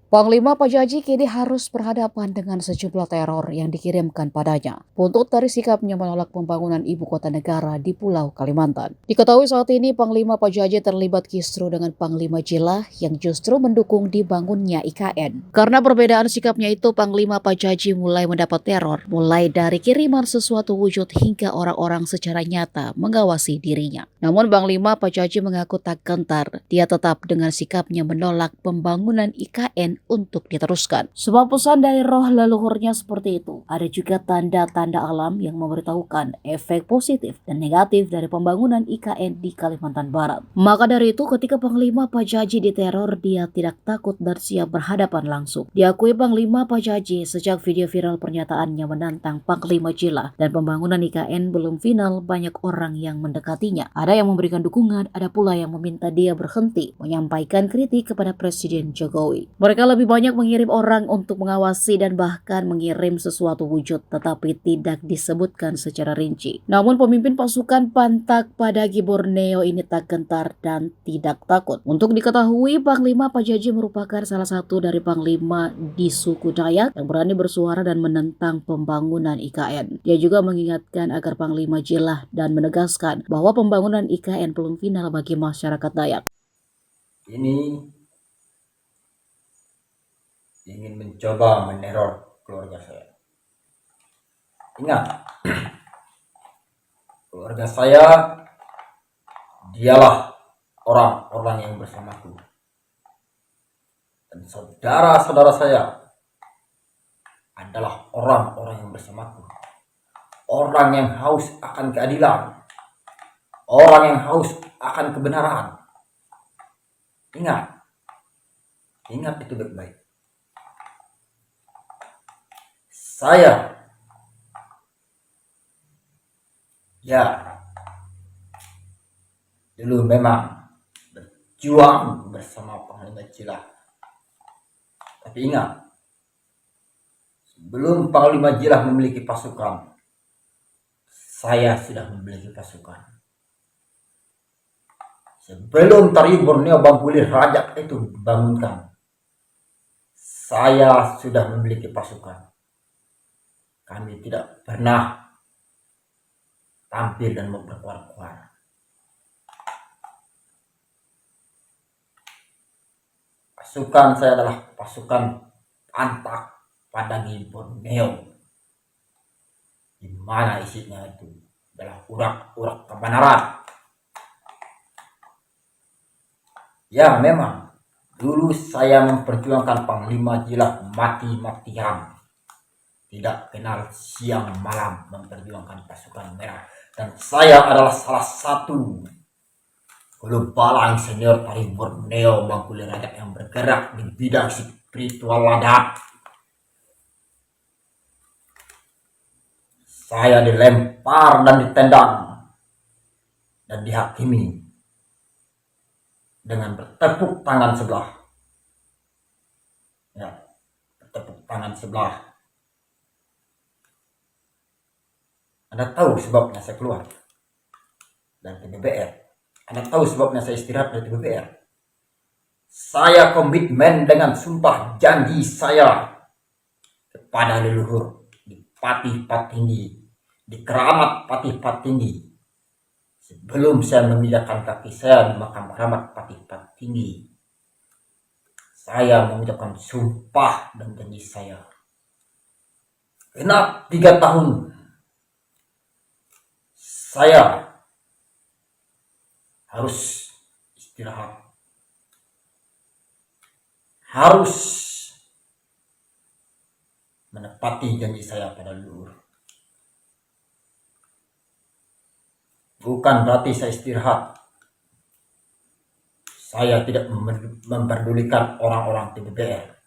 Panglima Pajaji kini harus berhadapan dengan sejumlah teror yang dikirimkan padanya. Buntut dari sikapnya menolak pembangunan ibu kota negara di Pulau Kalimantan. Diketahui saat ini Panglima Pajaji terlibat kisru dengan Panglima Jilah yang justru mendukung dibangunnya IKN. Karena perbedaan sikapnya itu, Panglima Pajaji mulai mendapat teror, mulai dari kiriman sesuatu wujud hingga orang-orang secara nyata mengawasi dirinya. Namun Panglima Pajaji mengaku tak gentar. Dia tetap dengan sikapnya menolak pembangunan IKN untuk diteruskan. Sebab pesan dari roh leluhurnya seperti itu. Ada juga tanda-tanda alam yang memberitahukan efek positif dan negatif dari pembangunan IKN di Kalimantan Barat. Maka dari itu, ketika Panglima Pajaji diteror, dia tidak takut dan siap berhadapan langsung. Diakui Panglima Pajaji sejak video viral pernyataannya menantang Panglima Jilah dan pembangunan IKN belum final, banyak orang yang mendekatinya. Ada yang memberikan dukungan, ada pula yang meminta dia berhenti, menyampaikan kritik kepada Presiden Jokowi. Mereka lebih banyak mengirim orang untuk mengawasi dan bahkan mengirim sesuatu wujud tetapi tidak disebutkan secara rinci. Namun pemimpin pasukan Pantak Padagi Borneo ini tak gentar dan tidak takut. Untuk diketahui, Panglima Pajaji merupakan salah satu dari panglima di suku Dayak yang berani bersuara dan menentang pembangunan IKN. Dia juga mengingatkan agar Panglima Jilah dan menegaskan bahwa pembangunan IKN belum final bagi masyarakat Dayak. Ini ingin mencoba meneror keluarga saya. Ingat, keluarga saya dialah orang-orang yang bersamaku. Dan saudara-saudara saya adalah orang-orang yang bersamaku. Orang yang haus akan keadilan. Orang yang haus akan kebenaran. Ingat itu baik-baik. Saya dulu memang berjuang bersama Panglima Jilah. Tapi ingat, sebelum Panglima Jilah memiliki pasukan, saya sudah memiliki pasukan. Sebelum Tari Borneo Bangkulir Rajak itu dibangunkan, saya sudah memiliki pasukan. Kami tidak pernah tampil dan berkuar-kuar. Pasukan saya adalah pasukan Pantak Padagi Borneo, di mana isinya itu adalah urak-urak kebenaran. Ya, memang dulu saya memperjuangkan Panglima Jilah mati-matian, tidak kenal siang malam memperjuangkan pasukan merah. Dan saya adalah salah satu Balang senior Tari Borneo Bangkulir Rajak yang bergerak di bidang spiritual adat. Saya dilempar dan ditendang dan dihakimi dengan bertepuk tangan sebelah. Ya, bertepuk tangan sebelah. Anda tahu sebabnya saya keluar dari TBBR. Anda tahu sebabnya saya istirahat dari TBBR. Saya komitmen dengan sumpah janji saya kepada leluhur di Patih Patinggi, di Keramat Patih Patinggi. Sebelum saya memindahkan kaki saya di makam Keramat Patih Patinggi, saya mengucapkan sumpah dan janji saya. Genap 3 tahun saya harus istirahat, harus menepati janji saya pada leluhur. Bukan berarti saya istirahat. Saya tidak memperdulikan orang-orang TBBR.